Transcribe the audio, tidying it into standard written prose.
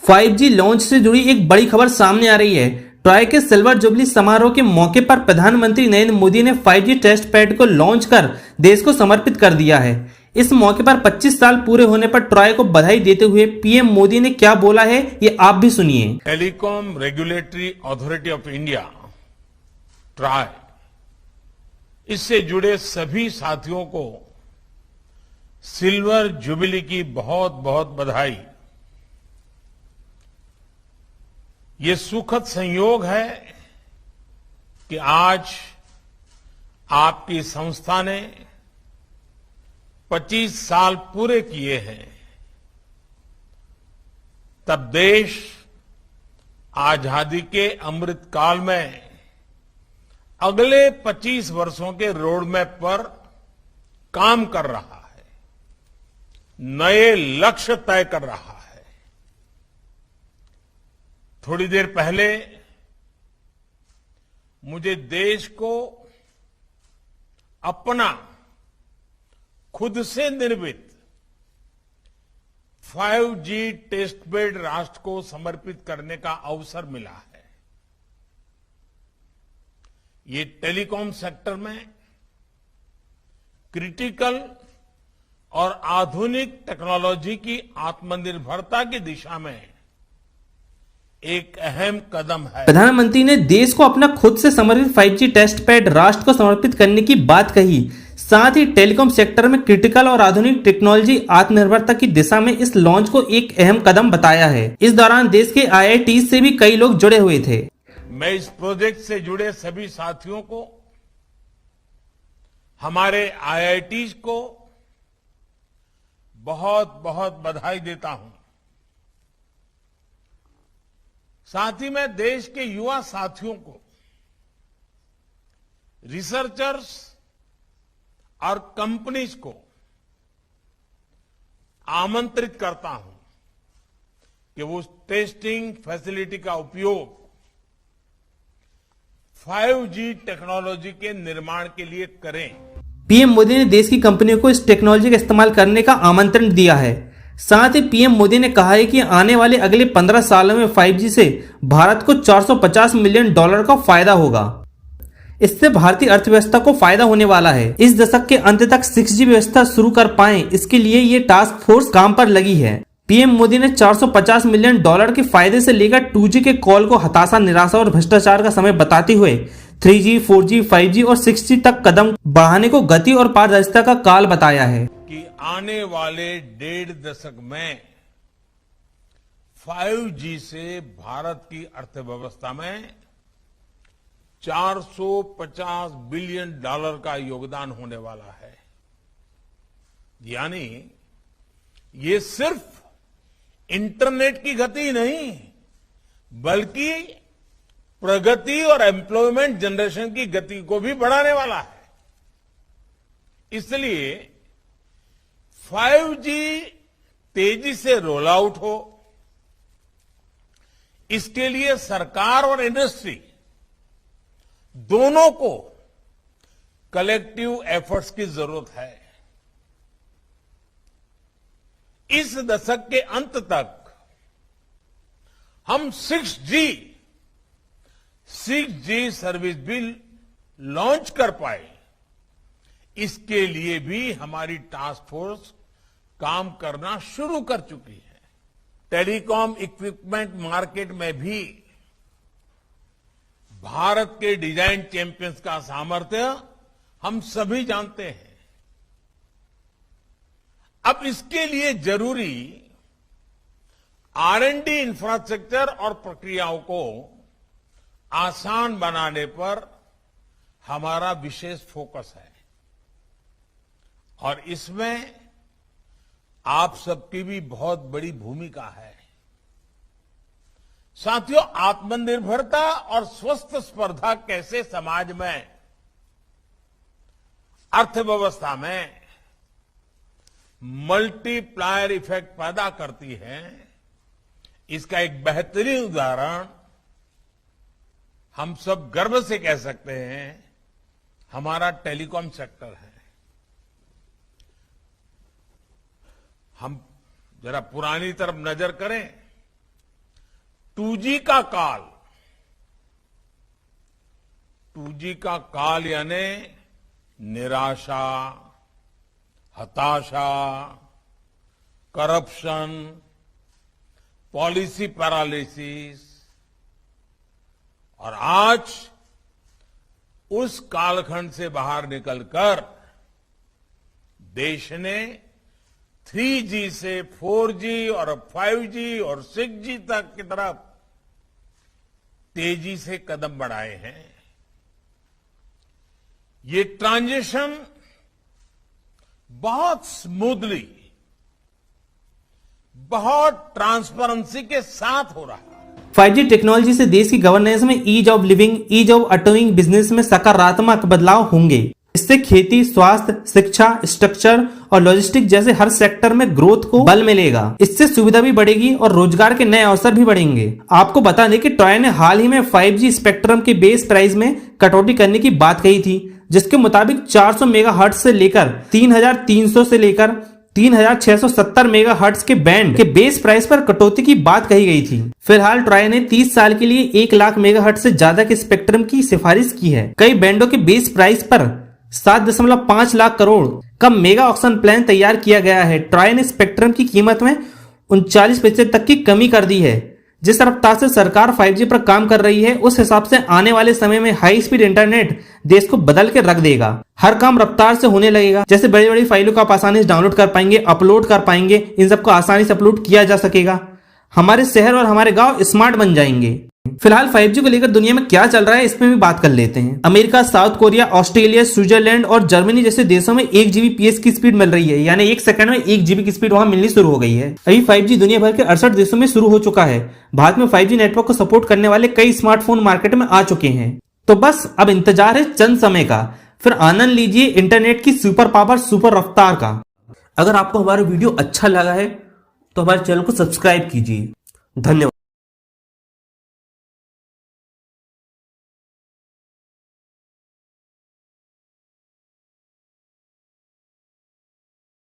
5G launch से जुड़ी एक बड़ी खबर सामने आ रही है। ट्राई के सिल्वर जुबली समारोह के मौके पर प्रधानमंत्री नरेंद्र मोदी ने 5G टेस्ट पैड को लॉन्च कर देश को समर्पित कर दिया है। इस मौके पर 25 साल पूरे होने पर ट्राई को बधाई देते हुए पीएम मोदी ने क्या बोला है, ये आप भी सुनिए। Telecom regulatory authority of India try, इससे जुड़े सभी साथियों को सिल्वर जुबली की बहुत बहुत बधाई। ये सुखद संयोग है कि आज आपकी संस्था ने 25 साल पूरे किए हैं। तब देश आजादी के अमृत काल में अगले 25 वर्षों के रोडमैप पर काम कर रहा है, नए लक्ष्य तय कर रहा है। थोड़ी देर पहले मुझे देश को अपना खुद से निर्मित 5G टेस्ट बेड राष्ट्र को समर्पित करने का अवसर मिला है। ये टेलीकॉम सेक्टर में क्रिटिकल और आधुनिक टेक्नोलॉजी की आत्मनिर्भरता की दिशा में एक अहम कदम है। प्रधानमंत्री ने देश को अपना खुद से समर्पित 5G टेस्ट पैड राष्ट्र को समर्पित करने की बात कही। साथ ही टेलीकॉम सेक्टर में क्रिटिकल और आधुनिक टेक्नोलॉजी आत्मनिर्भरता की दिशा में इस लॉन्च को एक अहम कदम बताया है। इस दौरान देश के IIT से भी कई लोग जुड़े हुए थे। मैं इस प्रोजेक्ट से जुड़े सभी साथियों को, हमारे IITs को बहुत बहुत बधाई देता हूं। साथ ही मैं देश के युवा साथियों को, रिसर्चर्स और कंपनीज को आमंत्रित करता हूं कि वो टेस्टिंग फैसिलिटी का उपयोग 5G टेक्नोलॉजी के निर्माण के लिए करें। पीएम मोदी ने देश की कंपनियों को इस टेक्नोलॉजी का इस्तेमाल करने का आमंत्रण दिया है। साथ ही पीएम मोदी ने कहा है कि आने वाले अगले 15 सालों में 5G से भारत को $450 मिलियन का फायदा होगा। इससे भारतीय अर्थव्यवस्था को फायदा होने वाला है। इस दशक के अंत तक 6G व्यवस्था शुरू कर पाए, इसके लिए ये टास्क फोर्स काम पर लगी है। पीएम मोदी ने $450 मिलियन के फायदे से लेकर 2G के कॉल को हताशा, निराशा और भ्रष्टाचार का समय बताते हुए 3G, 4G, 5G और 6G तक कदम बढ़ाने को गति और पारदर्शिता का काल बताया है कि आने वाले 1.5 दशक में 5G से भारत की अर्थव्यवस्था में $450 बिलियन का योगदान होने वाला है। यानी ये सिर्फ इंटरनेट की गति नहीं, बल्कि प्रगति और एम्प्लॉयमेंट जनरेशन की गति को भी बढ़ाने वाला है। इसलिए 5G तेजी से रोल आउट हो, इसके लिए सरकार और इंडस्ट्री दोनों को कलेक्टिव एफर्ट्स की जरूरत है। इस दशक के अंत तक हम 6G सर्विस भी लॉन्च कर पाए, इसके लिए भी हमारी टास्क फोर्स काम करना शुरू कर चुकी है। टेलीकॉम इक्विपमेंट मार्केट में भी भारत के डिजाइन चैंपियंस का सामर्थ्य हम सभी जानते हैं। अब इसके लिए जरूरी R&D इंफ्रास्ट्रक्चर और प्रक्रियाओं को आसान बनाने पर हमारा विशेष फोकस है और इसमें आप सबकी भी बहुत बड़ी भूमिका है। साथियों, आत्मनिर्भरता और स्वस्थ स्पर्धा कैसे समाज में, अर्थव्यवस्था में मल्टीप्लायर इफेक्ट पैदा करती है, इसका एक बेहतरीन उदाहरण हम सब गर्व से कह सकते हैं, हमारा टेलीकॉम सेक्टर है। हम जरा पुरानी तरफ नजर करें 2G का काल, 2G का काल यानी निराशा, हताशा, करप्शन, पॉलिसी पैरालिसिस, और आज उस कालखंड से बाहर निकलकर देश ने 3G से 4G और 5G और 6G तक की तरफ तेजी से कदम बढ़ाए हैं। ये ट्रांजिशन बहुत स्मूथली, बहुत ट्रांसपेरेंसी के साथ हो रहा है। 5G टेक्नोलॉजी से देश की गवर्नेंस में ease of living, ease of doing business में सकारात्मक बदलाव होंगे। इससे खेती, स्वास्थ्य, शिक्षा, स्ट्रक्चर और लॉजिस्टिक जैसे हर सेक्टर में ग्रोथ को बल मिलेगा। इससे सुविधा भी बढ़ेगी और रोजगार के नए अवसर भी बढ़ेंगे। आपको बता दें कि ट्राई ने हाल ही में 5G स्पेक्ट्रम के बेस प्राइस में कटौती करने की बात कही थी, जिसके मुताबिक 400 मेगाहर्ट्ज से लेकर 3300 से लेकर 3670 मेगाहर्ट्ज के बैंड के बेस प्राइस पर कटौती की बात कही गई थी। फिलहाल ट्राई ने 30 साल के लिए 1 लाख मेगाहर्ट्ज से ज्यादा के स्पेक्ट्रम की सिफारिश की है। कई बैंडों के बेस प्राइस पर 7.5 लाख करोड़ का मेगा ऑक्शन प्लान तैयार किया गया है। ट्राई ने स्पेक्ट्रम की कीमत में 39% तक की कमी कर दी है। जिस रफ्तार से सरकार 5G पर काम कर रही है, उस हिसाब से आने वाले समय में हाई स्पीड इंटरनेट देश को बदल के रख देगा। हर काम रफ्तार से होने लगेगा। जैसे बड़ी बड़ी फाइलों को आप आसानी से डाउनलोड कर पाएंगे, अपलोड कर पाएंगे, इन सबको आसानी से अपलोड किया जा सकेगा। हमारे शहर और हमारे गांव स्मार्ट बन जाएंगे। फिलहाल 5G को लेकर दुनिया में क्या चल रहा है, इसमें भी बात कर लेते हैं। America, south Korea, Australia, Switzerland और जर्मनी जैसे देशों में 1 Gbps की स्पीड मिल रही है, यानी 1 सेकंड में 1 GB की स्पीड वहां मिलनी शुरू हो गई है। अभी 5G दुनिया भर के 68 देशों में शुरू हो चुका है। भारत में 5G नेटवर्क को सपोर्ट करने वाले कई स्मार्टफोन मार्केट में आ चुके हैं। तो बस अब इंतजार है चंद समय का, फिर आनंद लीजिए इंटरनेट की सुपर पावर, सुपर रफ्तार का। अगर आपको हमारा वीडियो अच्छा लगा है तो हमारे चैनल को सब्सक्राइब कीजिए। धन्यवाद।